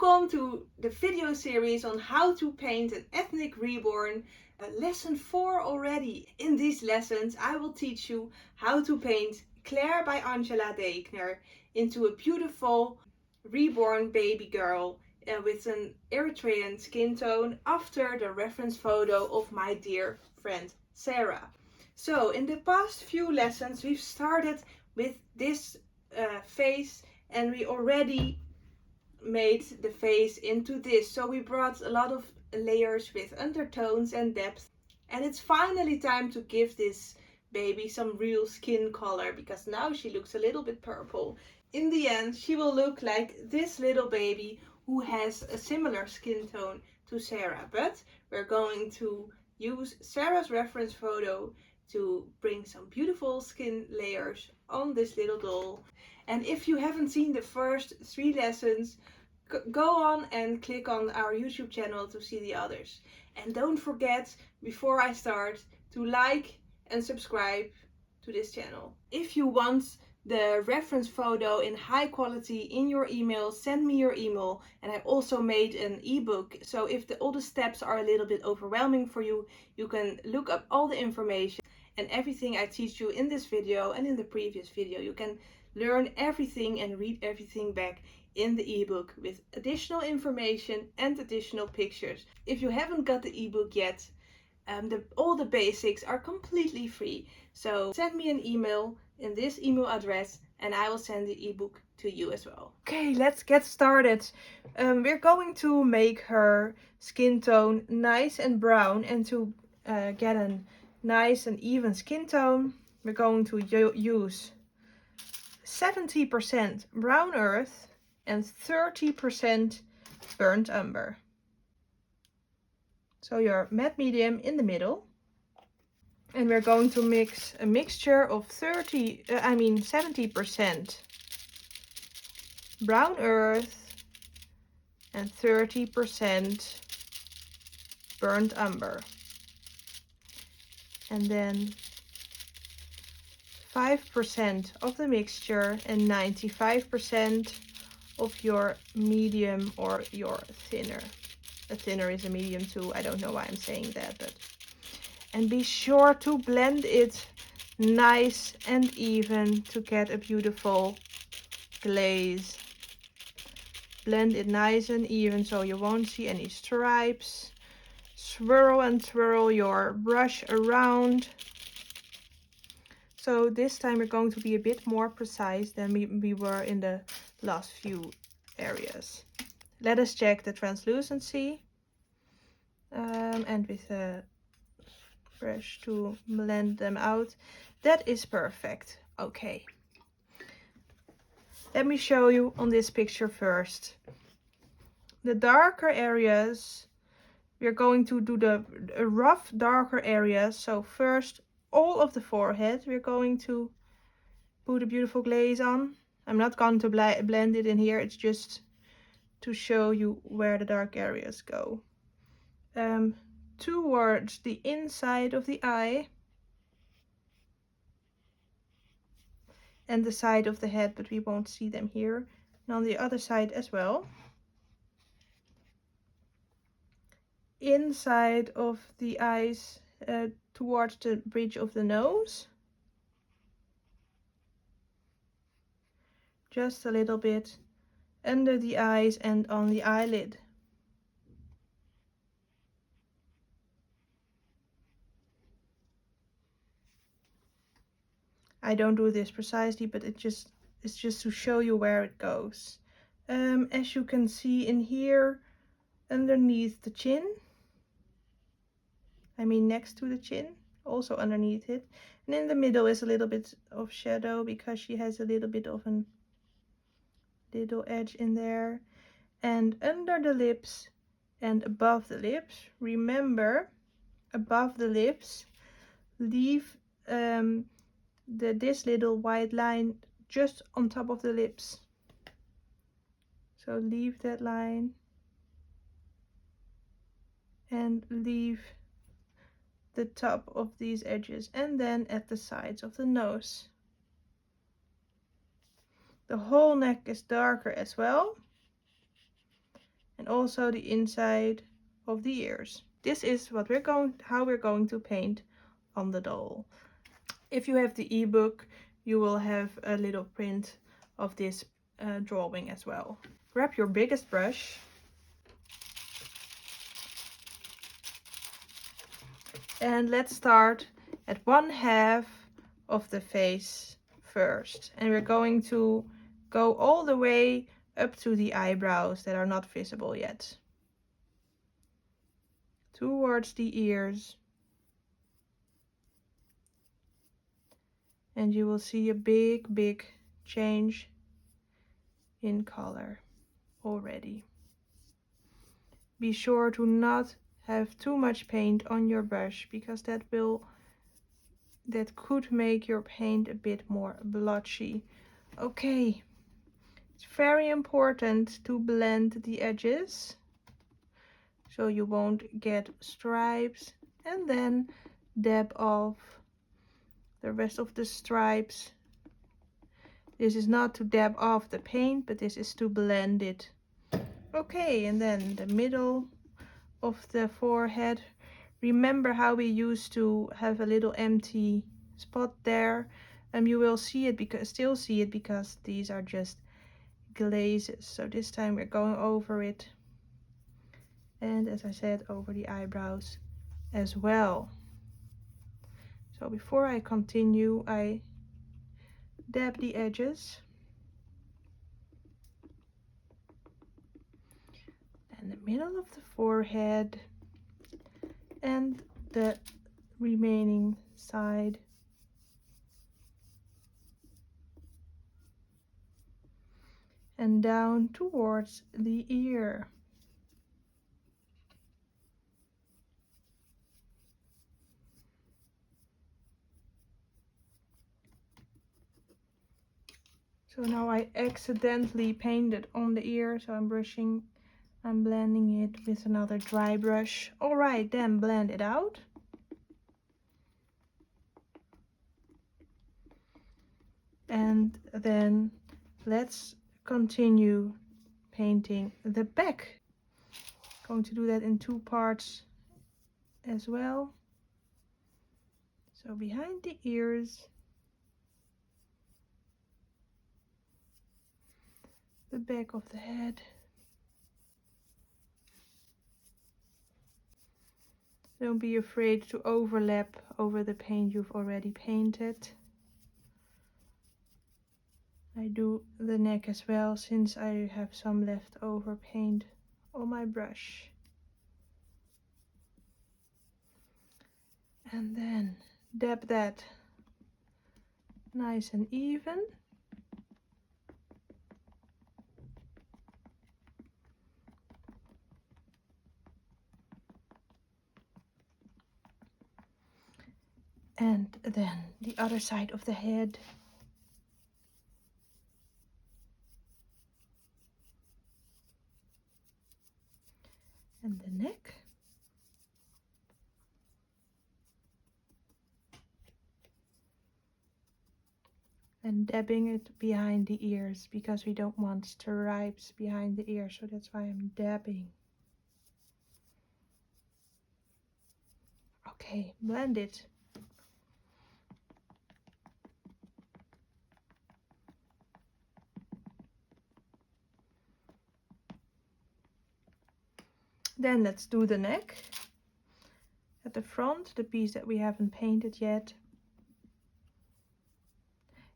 Welcome to the video series on how to paint an ethnic reborn. Lesson 4 already. In these lessons I will teach you how to paint Claire by Angela Deigner into a beautiful reborn baby girl with an Eritrean skin tone after the reference photo of my dear friend Sarah. So in the past few lessons we've started with this face, and we already made the face into this. So we brought a lot of layers with undertones and depth, and it's finally time to give this baby some real skin color, because now she looks a little bit purple. In the end she will look like this little baby who has a similar skin tone to Sarah, but we're going to use Sarah's reference photo to bring some beautiful skin layers on this little doll. And if you haven't seen the first 3 lessons, go on and click on our YouTube channel to see the others. And don't forget, before I start, to like and subscribe to this channel. If you want the reference photo in high quality in your email, send me your email. And I also made an ebook, so if all the steps are a little bit overwhelming for you, you can look up all the information and everything I teach you in this video and in the previous video. You can learn everything and read everything back in the ebook with additional information and additional pictures. If you haven't got the ebook yet, all the basics are completely free. So send me an email in this email address and I will send the ebook to you as well. Okay, let's get started. We're going to make her skin tone nice and brown, and to get a nice and even skin tone, we're going to use 70% brown earth and 30% burnt umber. So your matte medium in the middle. And we're going to mix a mixture of 70% brown earth and 30% burnt umber. And then 5% of the mixture and 95% of your medium or your thinner. A thinner is a medium too. I don't know why I'm saying that, but. And be sure to blend it nice and even to get a beautiful glaze. Blend it nice and even so you won't see any stripes. Swirl and twirl your brush around. So this time we're going to be a bit more precise than we were in the last few areas. Let us check the translucency. And with a brush to blend them out. That is perfect. Okay. Let me show you on this picture first. The darker areas, we're going to do the rough darker areas. So first, all of the forehead, we're going to put a beautiful glaze on. I'm not going to blend it in here. It's just to show you where the dark areas go. Towards the inside of the eye and the side of the head, but we won't see them here, and on the other side as well. Inside of the eyes, towards the bridge of the nose, just a little bit under the eyes and on the eyelid. I don't do this precisely, but it's just to show you where it goes. As you can see in here, underneath the chin, I mean next to the chin, also underneath it, and in the middle is a little bit of shadow because she has a little bit of a little edge in there. And under the lips and above the lips, remember, above the lips, leave this little white line just on top of the lips. So leave that line and leave the top of these edges, and then at the sides of the nose. The whole neck is darker as well. and also the inside of the ears. This is how we're going to paint on the doll. If you have the ebook, you will have a little print of this drawing as well. Grab your biggest brush and let's start at 1/2 of the face first, and we're going to go all the way up to the eyebrows that are not visible yet, towards the ears, and you will see a big change in color already. Be sure to not have too much paint on your brush, because that could make your paint a bit more blotchy. Okay, it's very important to blend the edges so you won't get stripes, and then dab off the rest of the stripes. This is not to dab off the paint, but this is to blend it. Okay, and then the middle of the forehead. Remember how we used to have a little empty spot there? You will still see it because these are just glazes. So this time we're going over it. And as I said, over the eyebrows as well. So before I continue, I dab the edges. And the middle of the forehead and the remaining side. And down towards the ear. So now I accidentally painted on the ear, so I'm blending it with another dry brush. Alright, then blend it out. And then let's continue painting the back. Going to do that in 2 parts as well. So behind the ears, the back of the head. Don't be afraid to overlap over the paint you've already painted. I do the neck as well, since I have some leftover paint on my brush. And then dab that nice and even. And then the other side of the head. And the neck. And dabbing it behind the ears, because we don't want stripes behind the ears, so that's why I'm dabbing. Okay, blend it. Then let's do the neck. At the front, the piece that we haven't painted yet.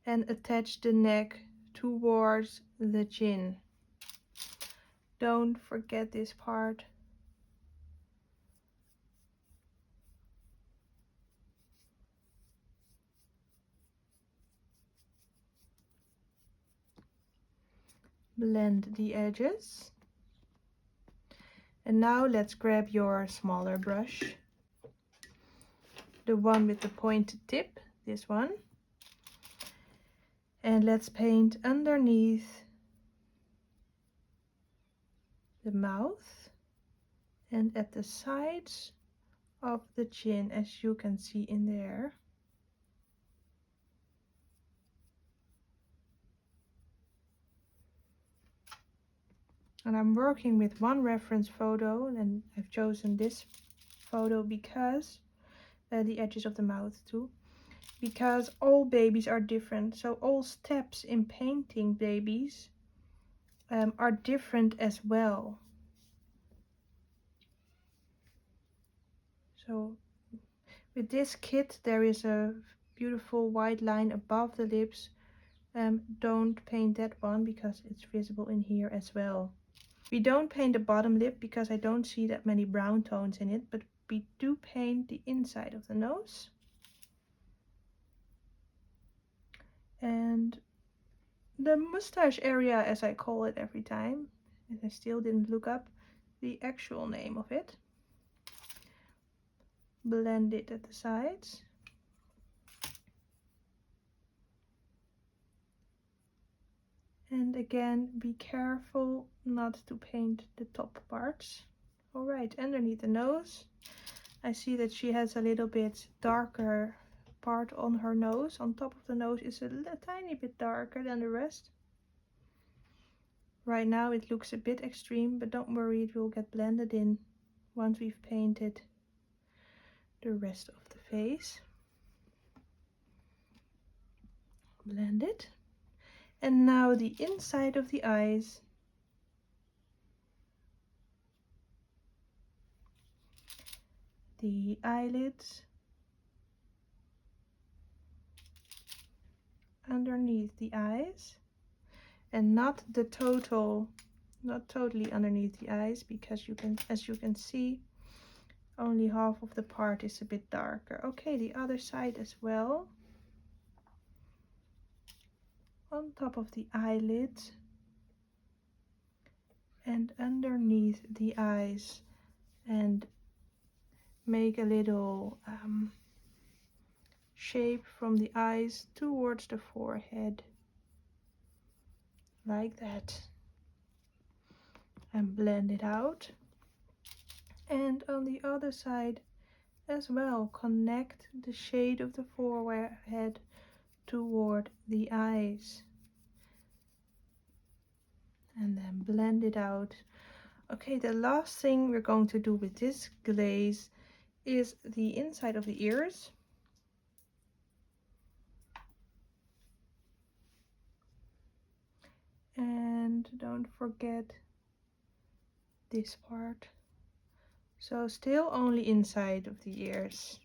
And attach the neck towards the chin. Don't forget this part. Blend the edges. And now let's grab your smaller brush. The one with the pointed tip, this one. And let's paint underneath the mouth and at the sides of the chin, as you can see in there. And I'm working with one reference photo, and I've chosen this photo because the edges of the mouth too, because all babies are different. So all steps in painting babies are different as well. So with this kit there is a beautiful white line above the lips. Don't paint that one because it's visible in here as well. We don't paint the bottom lip because I don't see that many brown tones in it, but we do paint the inside of the nose. And the mustache area, as I call it every time, and I still didn't look up the actual name of it. Blend it at the sides. And again, be careful not to paint the top parts. Alright, underneath the nose, I see that she has a little bit darker part on her nose. On top of the nose is a tiny bit darker than the rest. Right now it looks a bit extreme, but don't worry, it will get blended in once we've painted the rest of the face. Blend it. And now the inside of the eyes. The eyelids. Underneath the eyes. And not totally underneath the eyes, because as you can see, only half of the part is a bit darker. Okay, the other side as well. On top of the eyelids and underneath the eyes, and make a little shape from the eyes towards the forehead, like that, and blend it out. And on the other side as well, connect the shade of the forehead toward the eyes, and then blend it out. Okay, the last thing we're going to do with this glaze is the inside of the ears. And don't forget this part. So still only inside of the ears.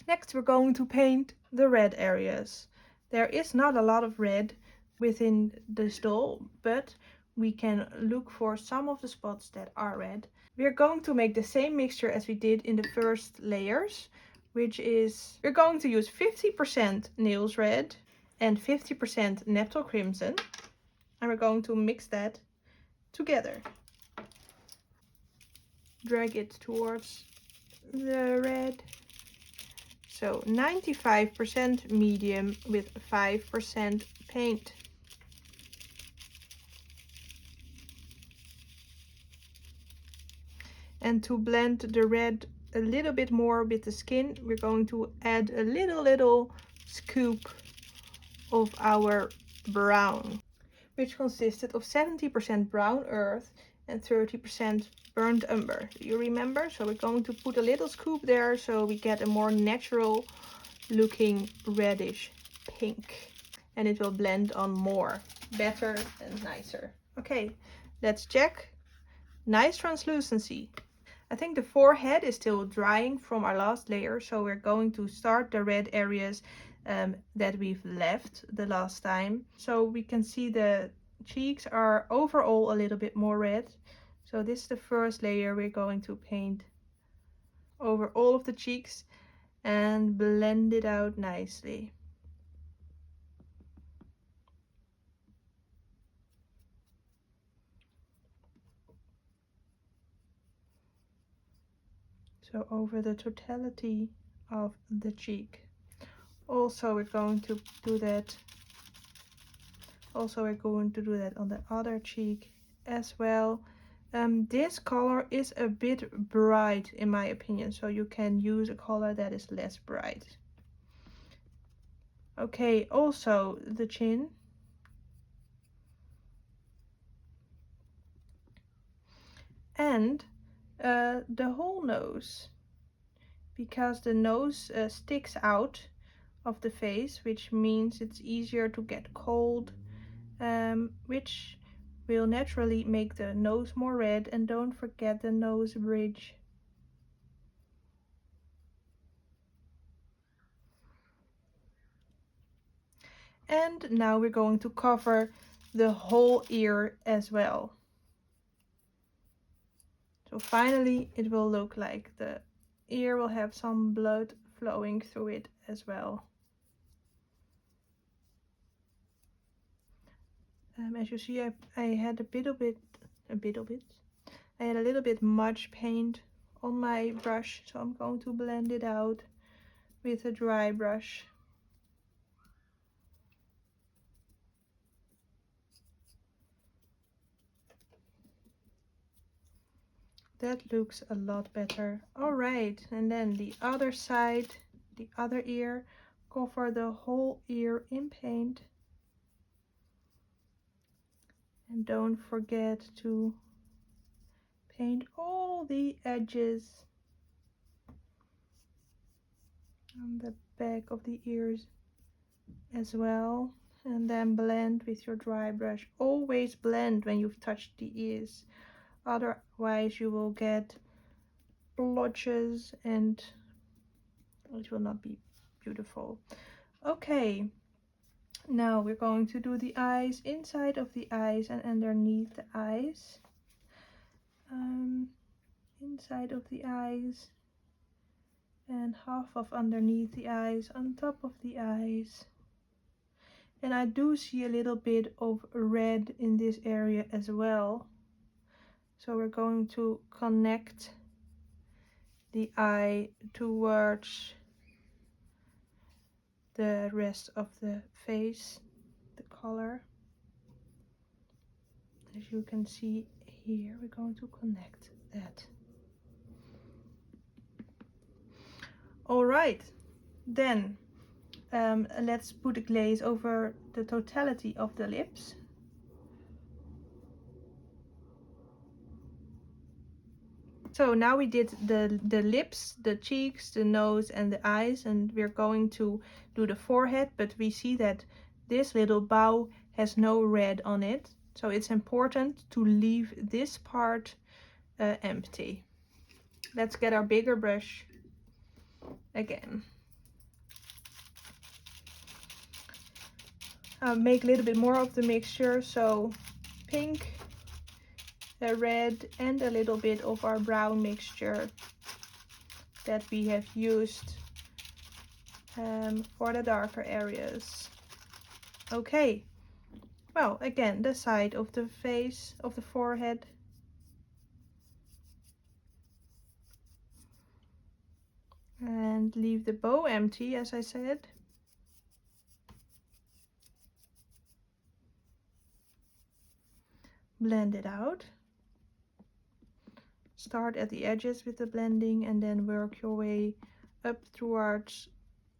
Next we're going to paint the red areas. There is not a lot of red within this doll, but we can look for some of the spots that are red. We're going to make the same mixture as we did in the first layers, which is we're going to use 50% Nails Red and 50% Neptune Crimson, and we're going to mix that together. Drag it towards the red. So 95% medium with 5% paint. And to blend the red a little bit more with the skin, we're going to add a little scoop of our brown, which consisted of 70% brown earth and 30% burnt umber. Do you remember? So we're going to put a little scoop there so we get a more natural looking reddish pink, and it will blend on more, better and nicer. Okay, let's check. Nice translucency. I think the forehead is still drying from our last layer, so we're going to start the red areas that we've left the last time. So we can see the cheeks are overall a little bit more red. So this is the first layer we're going to paint over all of the cheeks and blend it out nicely. So over the totality of the cheek. Also we're going to do that. Also we're going to do that on the other cheek as well. This color is a bit bright in my opinion, so you can use a color that is less bright. Okay, also the chin. And the whole nose, because the nose sticks out of the face, which means it's easier to get cold, which will naturally make the nose more red. And don't forget the nose bridge. And now we're going to cover the whole ear as well. So finally it will look like the ear will have some blood flowing through it as well. As you see, I had a little bit, I had a little bit much paint on my brush, so I'm going to blend it out with a dry brush. That looks a lot better. Alright, and then the other side, the other ear, cover the whole ear in paint. And don't forget to paint all the edges on the back of the ears as well. And then blend with your dry brush. Always blend when you've touched the ears. Otherwise you will get blotches and it will not be beautiful. Okay, now we're going to do the eyes, inside of the eyes and underneath the eyes. Inside of the eyes and half of underneath the eyes, on top of the eyes. And I do see a little bit of red in this area as well. So we're going to connect the eye towards the rest of the face, the color. As you can see here, we're going to connect that. All right, then let's put a glaze over the totality of the lips. So now we did the lips, the cheeks, the nose and the eyes, and we're going to do the forehead, but we see that this little bow has no red on it. So it's important to leave this part empty. Let's get our bigger brush again. Make a little bit more of the mixture, so pink, a red and a little bit of our brown mixture that we have used for the darker areas. Okay, well, again, the side of the face, of the forehead. And leave the bow empty, as I said. Blend it out. Start at the edges with the blending and then work your way up towards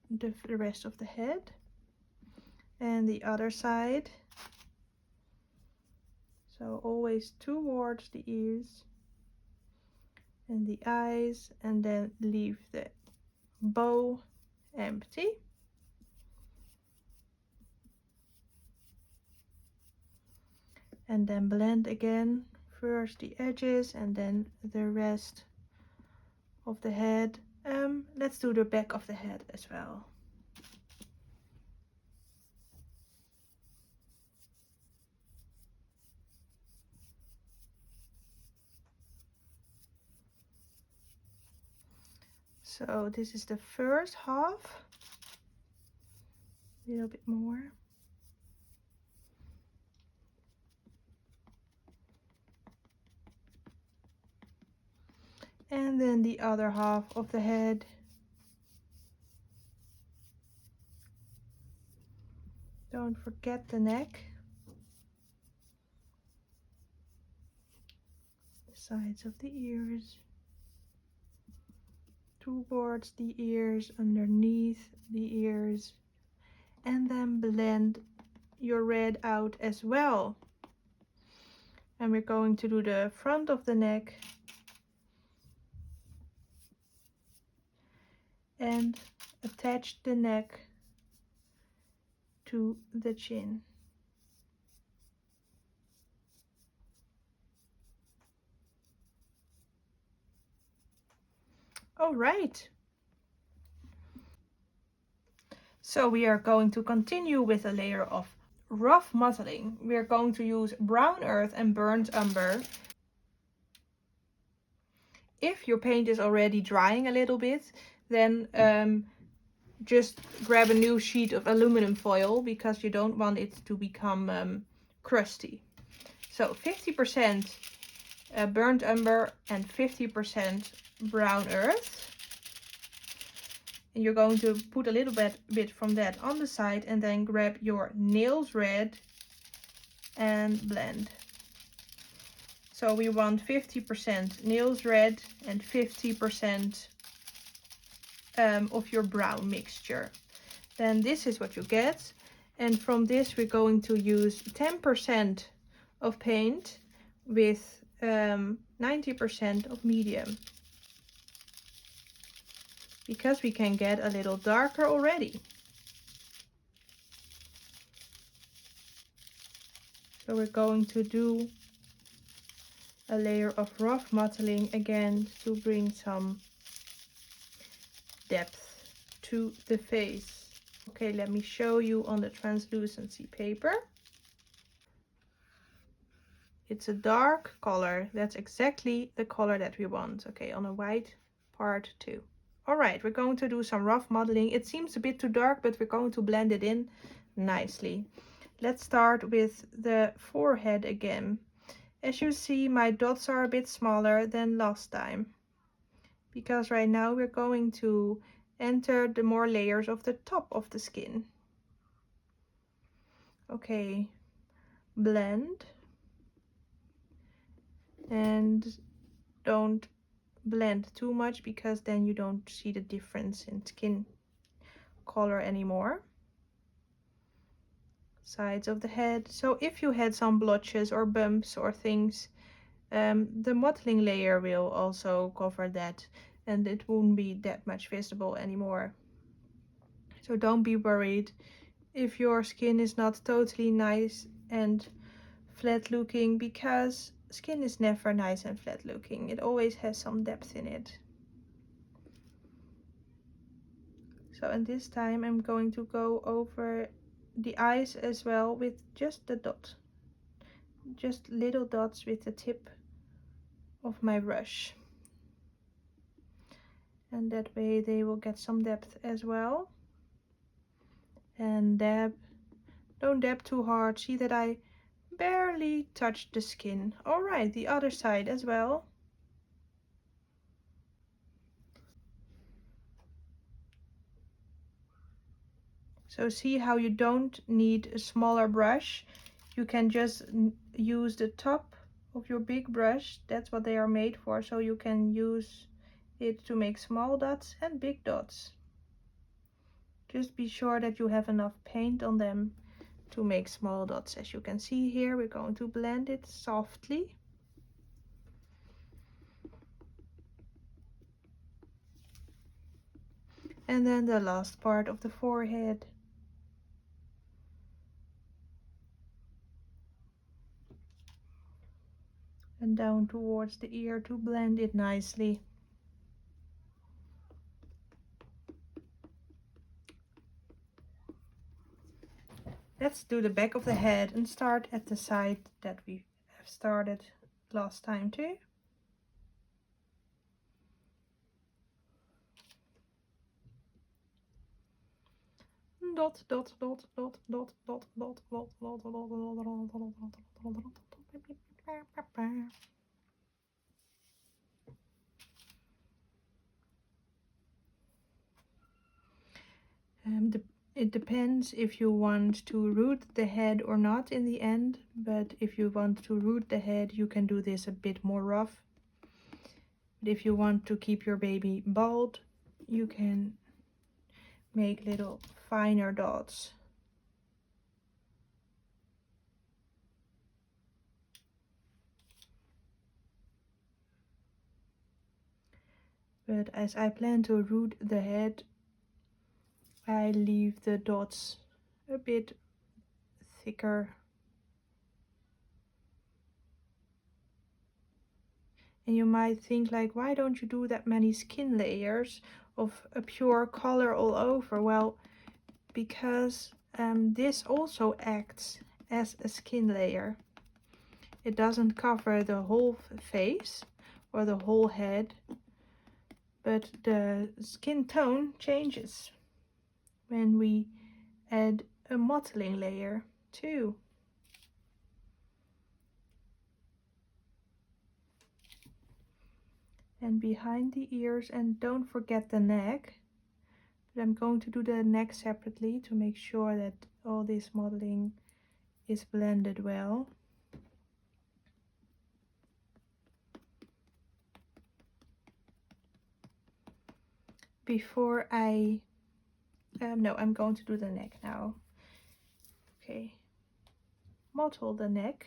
the rest of the head. And the other side. So always towards the ears and the eyes, and then leave the bow empty. And then blend again, first the edges and then the rest of the head. Let's do the back of the head as well. So this is the first half, a little bit more. And then the other half of the head. Don't forget the neck. The sides of the ears. Towards the ears, underneath the ears. and then blend your red out as well. And we're going to do the front of the neck and attach the neck to the chin. All right. So we are going to continue with a layer of rough mottling. We are going to use brown earth and burnt umber. If your paint is already drying a little bit, then just grab a new sheet of aluminum foil because you don't want it to become crusty. So 50% burnt umber and 50% brown earth. And you're going to put a little bit from that on the side and then grab your nails red and blend. So we want 50% nails red and 50% of your brown mixture. Then this is what you get. And from this we're going to use 10% of paint with 90% of medium. Because we can get a little darker already. So we're going to do a layer of rough mottling again to bring some depth to the face. Okay, let me show you on the translucency paper. It's a dark color. That's exactly the color that we want. Okay, on a white part too. All right, we're going to do some rough modeling. It seems a bit too dark, but we're going to blend it in nicely. Let's start with the forehead again. As you see, my dots are a bit smaller than last time, because right now we're going to enter the more layers of the top of the skin. Okay, blend, and don't blend too much because then you don't see the difference in skin color anymore. Sides of the head. So if you had some blotches or bumps or things, the mottling layer will also cover that and it won't be that much visible anymore. So don't be worried if your skin is not totally nice and flat looking, because skin is never nice and flat looking. It always has some depth in it. So, and this time I'm going to go over the eyes as well with just the dot. Just little dots with the tip of my brush. And that way they will get some depth as well. And dab. Don't dab too hard. See that I barely touched the skin. Alright, the other side as well. So see how you don't need a smaller brush. You can just use the top of your big brush. That's what they are made for. So you can use it to make small dots and big dots. Just be sure that you have enough paint on them to make small dots. As you can see here, we're going to blend it softly. And then the last part of the forehead. And down towards the ear to blend it nicely. Let's do the back of the head and start at the side that we have started last time too. Dot, dot, dot, dot, dot, dot, dot, dot, dot, dot, it depends if you want to root the head or not in the end, but if you want to root the head, you can do this a bit more rough. But if you want to keep your baby bald, you can make little finer dots. But as I plan to root the head, I leave the dots a bit thicker. And you might think like, why don't you do that many skin layers of a pure color all over? Well, because this also acts as a skin layer. It doesn't cover the whole face or the whole head, but the skin tone changes when we add a mottling layer too. And behind the ears, and don't forget the neck. But I'm going to do the neck separately to make sure that all this modeling is blended well. Before I no, I'm going to do the neck now. Okay, mottle the neck.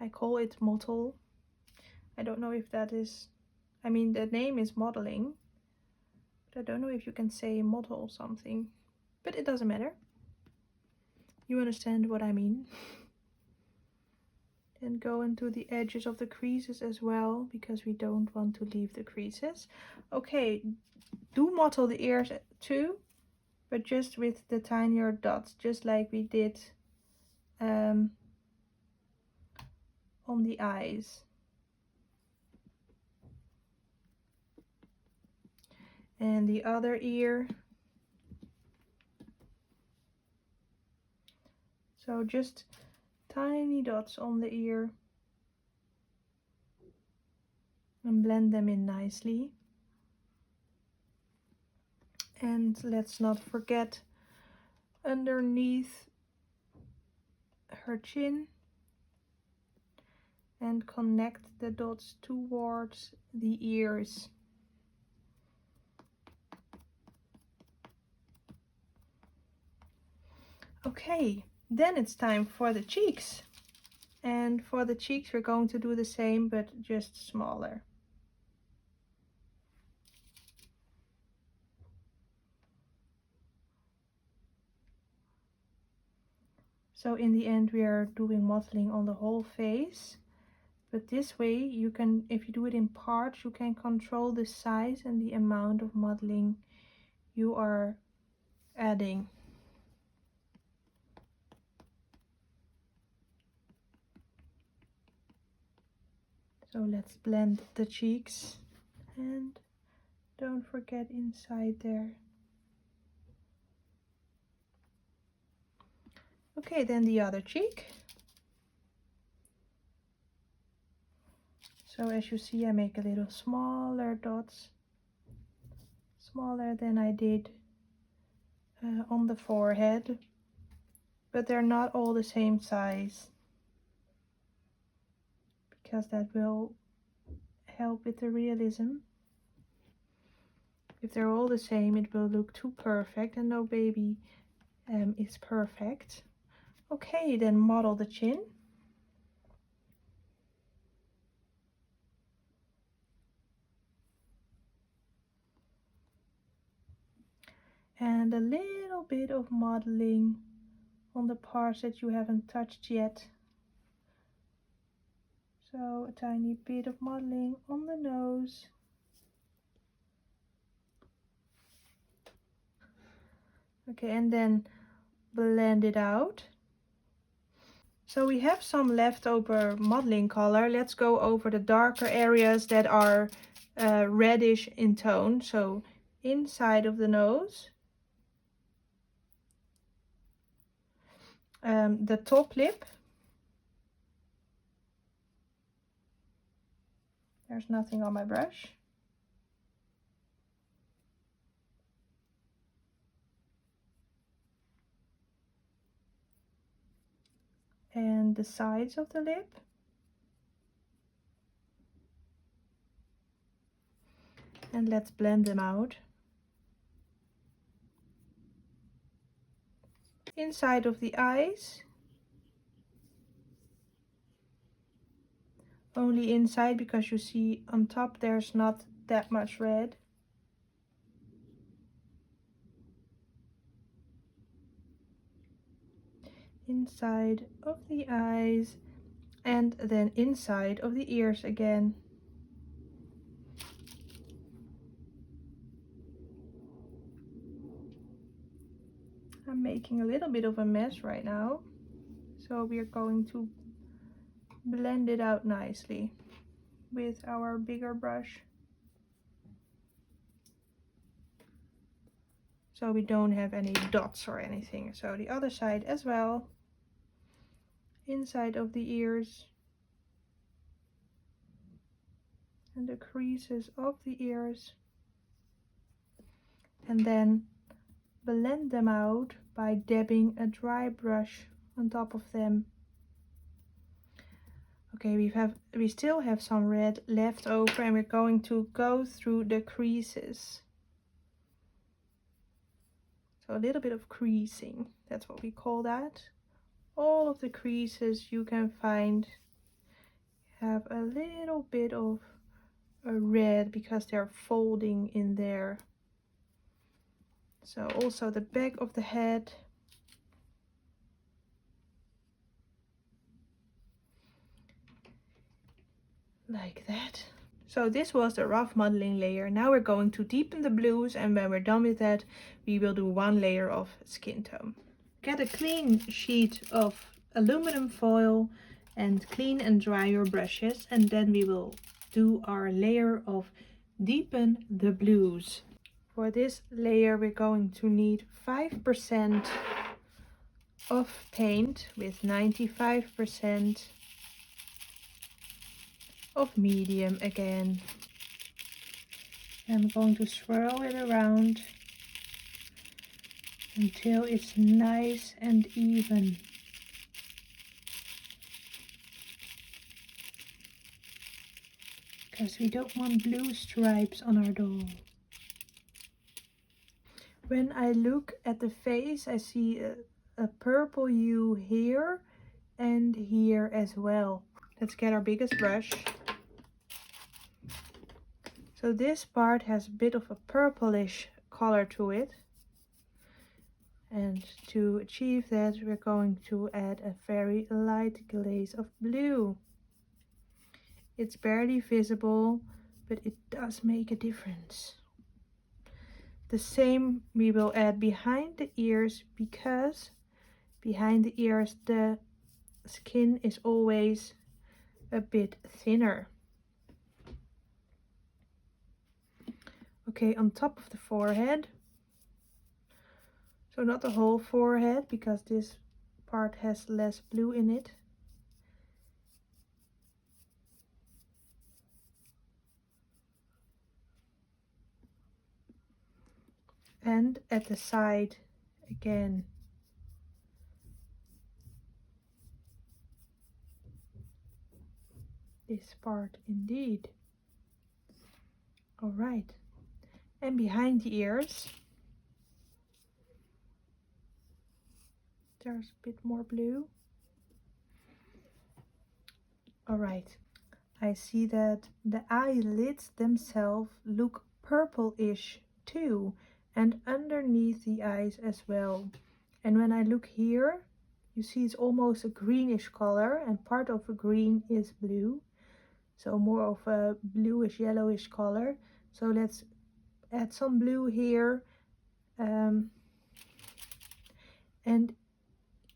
I call it mottle. I don't know if that is, I mean the name is modeling, but I don't know if you can say mottle something, but it doesn't matter. You understand what I mean. And go into the edges of the creases as well, because we don't want to leave the creases. Okay, do mottle the ears too, but just with the tinier dots, just like we did on the eyes. And the other ear. So just tiny dots on the ear. And blend them in nicely. And let's not forget underneath her chin, and connect the dots towards the ears. Okay, then it's time for the cheeks. And for the cheeks we're going to do the same, but just smaller. So in the end we are doing modeling on the whole face, but this way you can, if you do it in parts, you can control the size and the amount of modeling you are adding. So let's blend the cheeks, and don't forget inside there. Okay, then the other cheek. So as you see, I make a little smaller dots, smaller than I did on the forehead, but they're not all the same size, because that will help with the realism. If they're all the same, it will look too perfect, and no baby is perfect. Okay, then model the chin. And a little bit of modeling on the parts that you haven't touched yet. So a tiny bit of modeling on the nose. Okay, and then blend it out. So we have some leftover modeling color. Let's go over the darker areas that are reddish in tone. So inside of the nose, the top lip. There's nothing on my brush. And the sides of the lip. And let's blend them out. Inside of the eyes. Only inside, because you see on top there's not that much red. Inside of the eyes and then inside of the ears again. I'm making a little bit of a mess right now, so we are going to blend it out nicely with our bigger brush, so we don't have any dots or anything. So the other side as well, inside of the ears and the creases of the ears, and then blend them out by dabbing a dry brush on top of them. Okay, we still have some red left over, and we're going to go through the creases. So a little bit of creasing, that's what we call that. All of the creases you can find have a little bit of a red because they're folding in there. So also the back of the head. Like that. So this was the rough modeling layer. Now we're going to deepen the blues, and when we're done with that, we will do one layer of skin tone. Get a clean sheet of aluminum foil and clean and dry your brushes, and then we will do our layer of deepen the blues. For this layer we're going to need 5% of paint with 95% of medium again. I'm going to swirl it around until it's nice and even. Because we don't want blue stripes on our doll. When I look at the face, I see a purple hue here and here as well. Let's get our biggest brush. So this part has a bit of a purplish color to it. And to achieve that, we're going to add a very light glaze of blue. It's barely visible, but it does make a difference. The same we will add behind the ears, because behind the ears the skin is always a bit thinner. Okay, on top of the forehead. So not the whole forehead, because this part has less blue in it. And at the side again. This part indeed. All right. And behind the ears, there's a bit more blue. All right. I see that the eyelids themselves look purple-ish too, and underneath the eyes as well. And when I look here, you see it's almost a greenish color, and part of the green is blue. So more of a bluish yellowish color. So let's add some blue here, and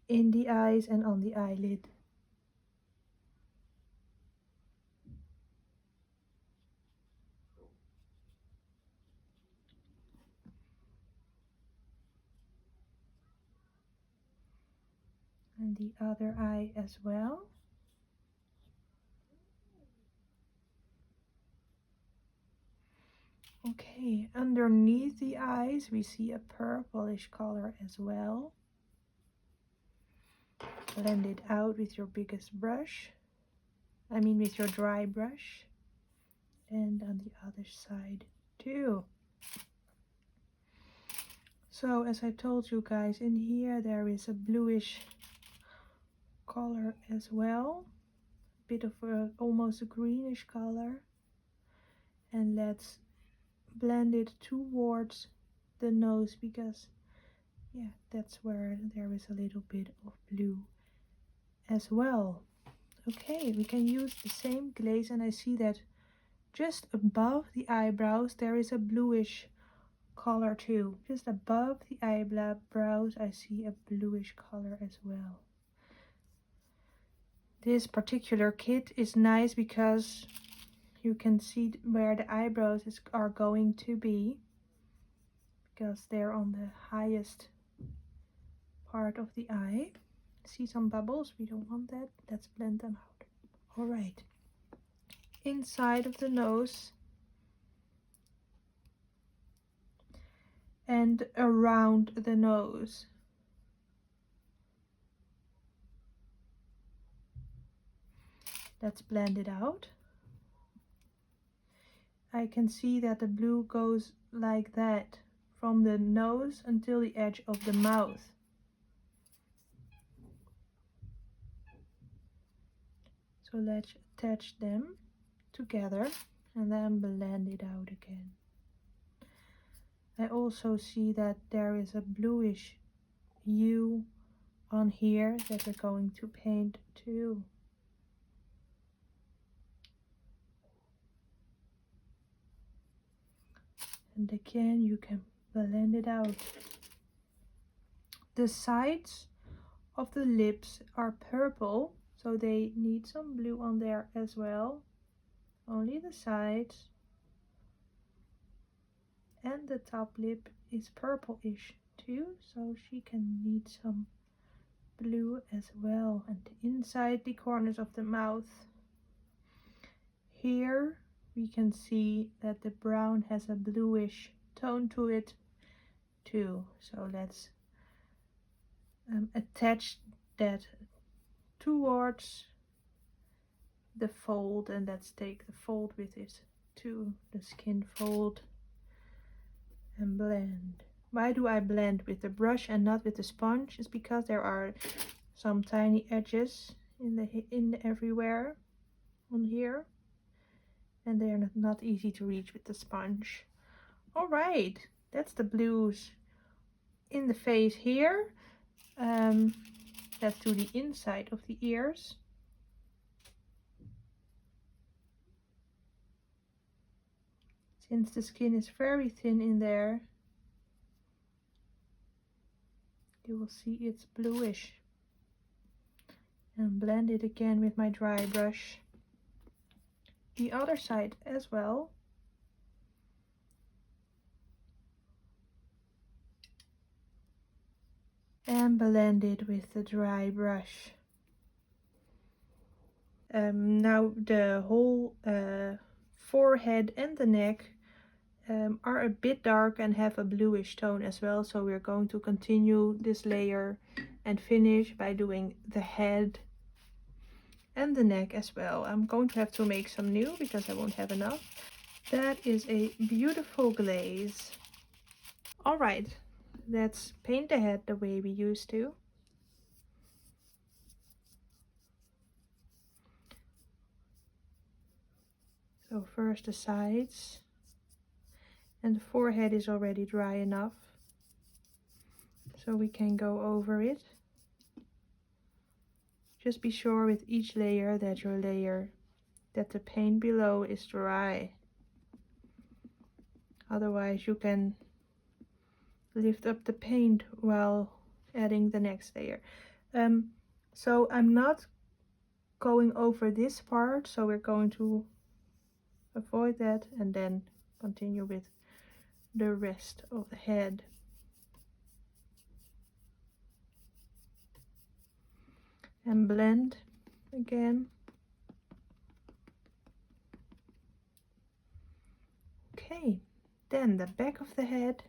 in the eyes and on the eyelid. And the other eye as well. Okay, underneath the eyes we see a purplish color as well. Blend it out with your biggest brush. I mean with your dry brush. And on the other side too. So as I told you guys, in here there is a bluish color as well. A bit of a almost a greenish color. And let's blend it towards the nose, because yeah, that's where there is a little bit of blue as well. Okay, we can use the same glaze, and I see that just above the eyebrows there is a bluish color too. Just above the eyebrows I see a bluish color as well. This particular kit is nice because you can see where the eyebrows are going to be, because they're on the highest part of the eye. See some bubbles? We don't want that. Let's blend them out. All right. Inside of the nose and around the nose. Let's blend it out. I can see that the blue goes like that from the nose until the edge of the mouth. So let's attach them together and then blend it out again. I also see that there is a bluish hue on here that we're going to paint too. And again, you can blend it out. The sides of the lips are purple, so they need some blue on there as well. Only the sides. And the top lip is purplish too, so she can need some blue as well. And inside the corners of the mouth, here we can see that the brown has a bluish tone to it too. So let's attach that towards the fold, and let's take the fold with it to the skin fold and blend. Why do I blend with the brush and not with the sponge? It's because there are some tiny edges in everywhere on here, and they are not easy to reach with the sponge. All right, that's the blues in the face here. Let's do the inside of the ears. Since the skin is very thin in there, you will see it's bluish. And blend it again with my dry brush. The other side as well. And blend it with the dry brush. Now the whole forehead and the neck are a bit dark and have a bluish tone as well, so we're going to continue this layer and finish by doing the head and the neck as well. I'm going to have to make some new because I won't have enough. That is a beautiful glaze. All right, let's paint the head the way we used to. So first the sides, and the forehead is already dry enough, so we can go over it. Just be sure with each layer that the paint below is dry. Otherwise you can lift up the paint while adding the next layer. So I'm not going over this part, so we're going to avoid that and then continue with the rest of the head. And blend again. Okay, then the back of the head.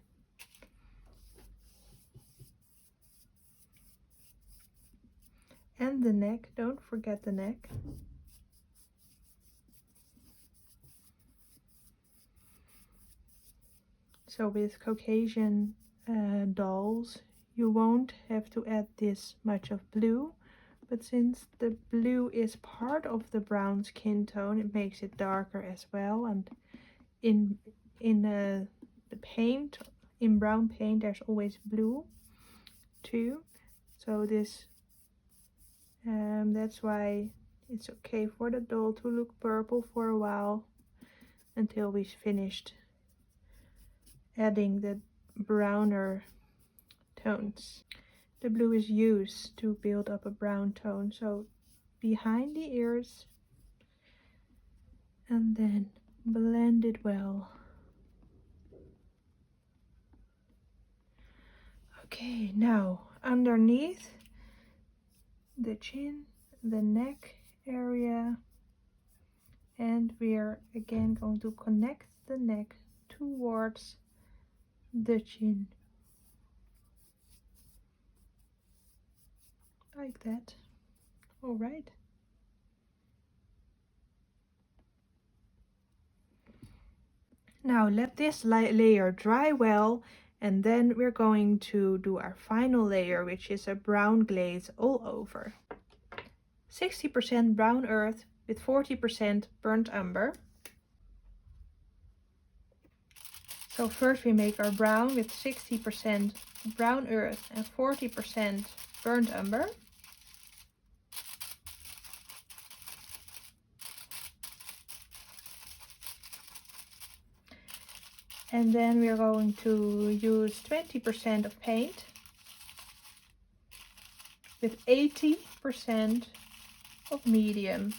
And the neck, don't forget the neck. So with Caucasian dolls, you won't have to add this much of blue, but since the blue is part of the brown skin tone, it makes it darker as well, and in the paint, in brown paint, there's always blue too. So this, that's why it's okay for the doll to look purple for a while until we finished adding the browner tones. The blue is used to build up a brown tone, so behind the ears, and then blend it well. Okay, now underneath the chin, the neck area, and we're again going to connect the neck towards the chin, like that. All right. Now let this layer dry well, and then we're going to do our final layer, which is a brown glaze all over. 60% brown earth with 40% burnt umber. So first we make our brown with 60% brown earth and 40% burnt umber. And then we're going to use 20% of paint with 80% of medium.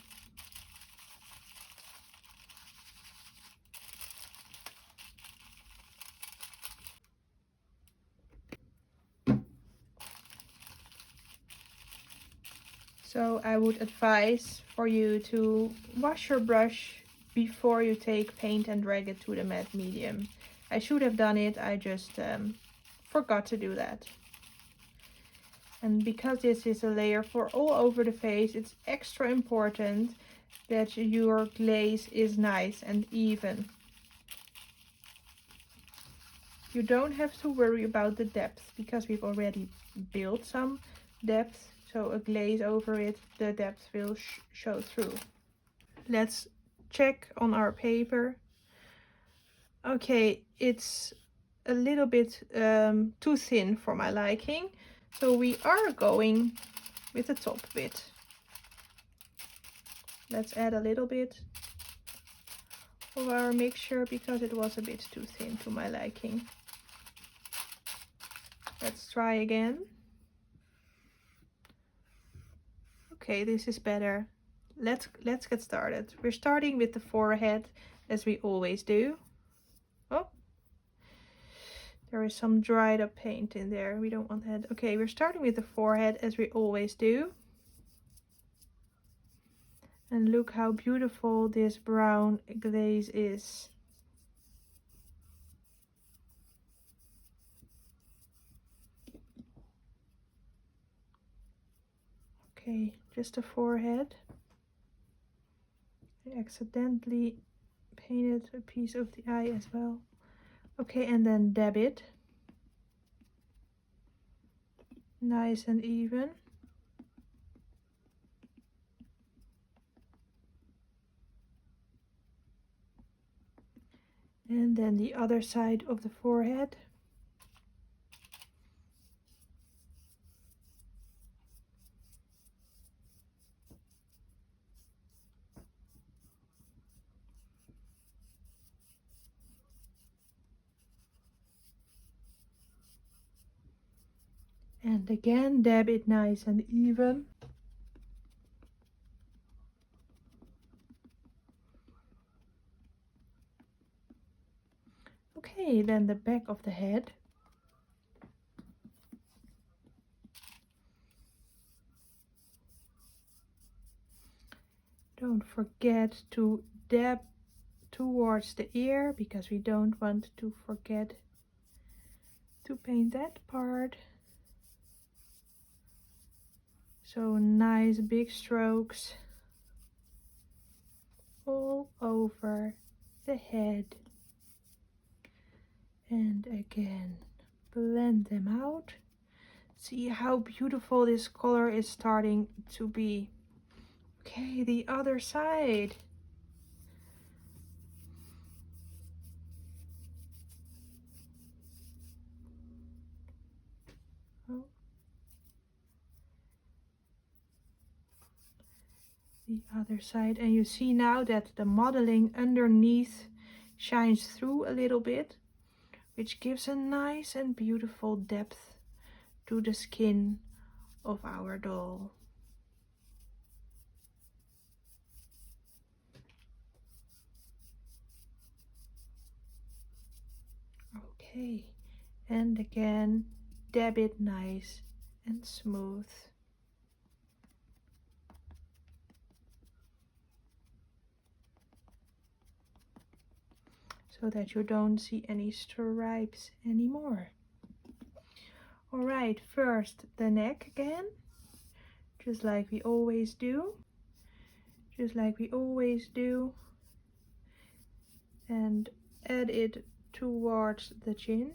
So I would advise for you to wash your brush before you take paint and drag it to the matte medium. I should have done it, I just forgot to do that. And because this is a layer for all over the face, it's extra important that your glaze is nice and even. You don't have to worry about the depth because we've already built some depth. So a glaze over it, the depth will show through. Let's check on our paper. Okay, it's a little bit too thin for my liking. So we are going with the top bit. Let's add a little bit of our mixture because it was a bit too thin to my liking. Let's try again. Okay, this is better. Let's get started. We're starting with the forehead as we always do. Oh, there is some dried up paint in there. We don't want that. Okay, we're starting with the forehead as we always do. And look how beautiful this brown glaze is. Okay, just the forehead. I accidentally painted a piece of the eye as well. Okay, and then dab it. Nice and even. And then the other side of the forehead. And again, dab it nice and even. Okay, then the back of the head. Don't forget to dab towards the ear because we don't want to forget to paint that part. So nice big strokes all over the head. And again, blend them out. See how beautiful this color is starting to be. Okay, the other side. the other side, and you see now that the modeling underneath shines through a little bit, which gives a nice and beautiful depth to the skin of our doll. Okay, and again dab it nice and smooth. So that you don't see any stripes anymore. Alright, first the neck again, just like we always do. Just like we always do. And add it towards the chin.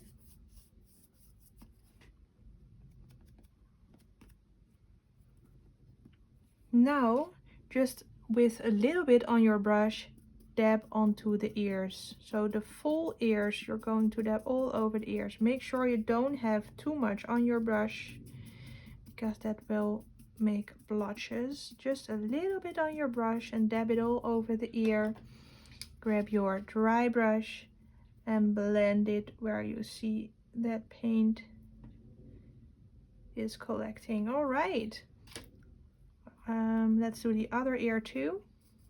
Now, just with a little bit on your brush, dab onto the ears. So the full ears, you're going to dab all over the ears. Make sure you don't have too much on your brush, because that will make blotches. Just a little bit on your brush and dab it all over the ear. Grab your dry brush and blend it where you see that paint is collecting. All right, let's do the other ear too.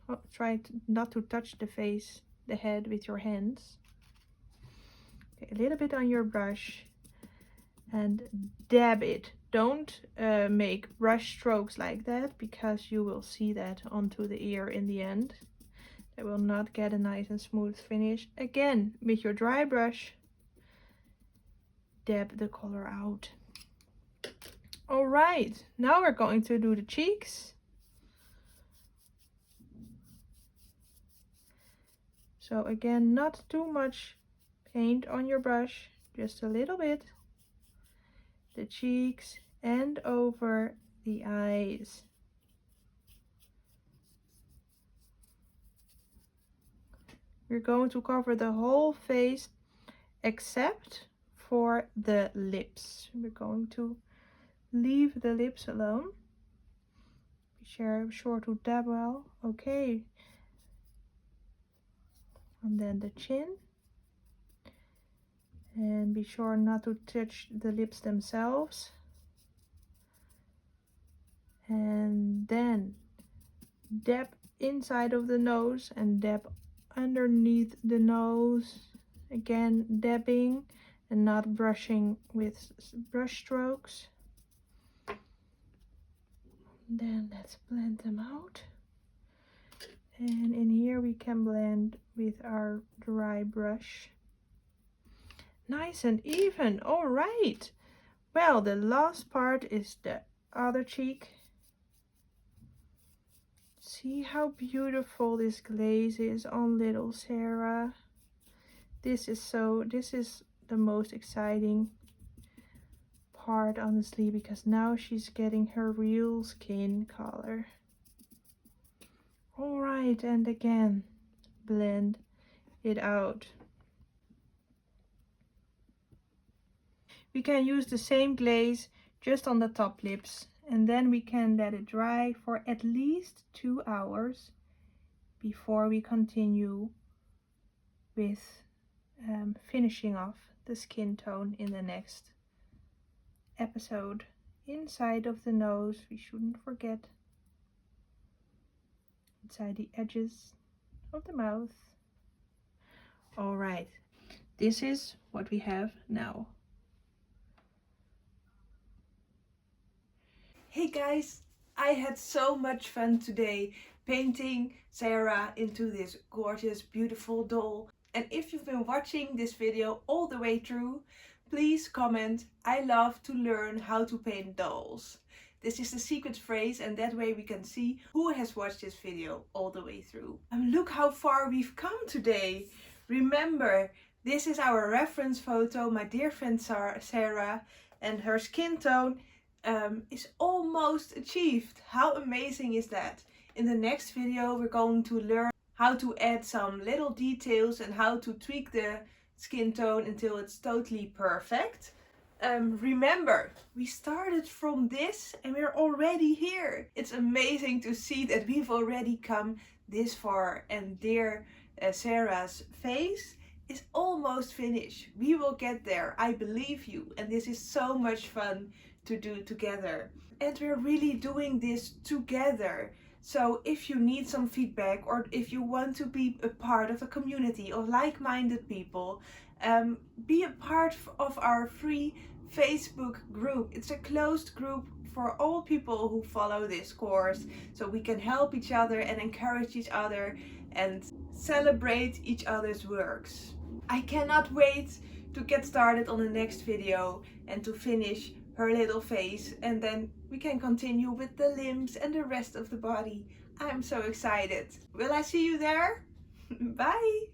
Oh, try not to touch the face, the head with your hands. Okay, a little bit on your brush and dab it. Don't make brush strokes like that, because you will see that onto the ear in the end. That will not get a nice and smooth finish. Again, with your dry brush, dab the color out. All right, now we're going to do the cheeks. So again, not too much paint on your brush, just a little bit. The cheeks and over the eyes. We're going to cover the whole face except for the lips. We're going to leave the lips alone. Be sure to dab well. Okay. And then the chin. And be sure not to touch the lips themselves. And then dab inside of the nose and dab underneath the nose. Again, dabbing and not brushing with brush strokes. Then let's blend them out. And in here we can blend with our dry brush. Nice and even. All right. Well, the last part is the other cheek. See how beautiful this glaze is on little Sarah. This is the most exciting part, honestly, because now she's getting her real skin color. All right, and again, blend it out. We can use the same glaze just on the top lips, and then we can let it dry for at least 2 hours before we continue with finishing off the skin tone in the next episode. Inside of the nose, we shouldn't forget. Inside the edges of the mouth. All right, this is what we have now. Hey guys, I had so much fun today painting Sarah into this gorgeous, beautiful doll. And if you've been watching this video all the way through, please comment, I love to learn how to paint dolls. This is the secret phrase, and that way we can see who has watched this video all the way through. And look how far we've come today. Remember, this is our reference photo, my dear friend Sarah, and her skin tone is almost achieved. How amazing is that? In the next video we're going to learn how to add some little details and how to tweak the skin tone until it's totally perfect. Remember, we started from this and we're already here. It's amazing to see that we've already come this far, and dear Sarah's face is almost finished. We will get there, I believe you, and this is so much fun to do together. And we're really doing this together. So if you need some feedback, or if you want to be a part of a community of like-minded people, be a part of our free Facebook group. It's a closed group for all people who follow this course, so we can help each other and encourage each other and celebrate each other's works. I cannot wait to get started on the next video and to finish her little face, and then we can continue with the limbs and the rest of the body. I'm so excited. Will I see you there? Bye!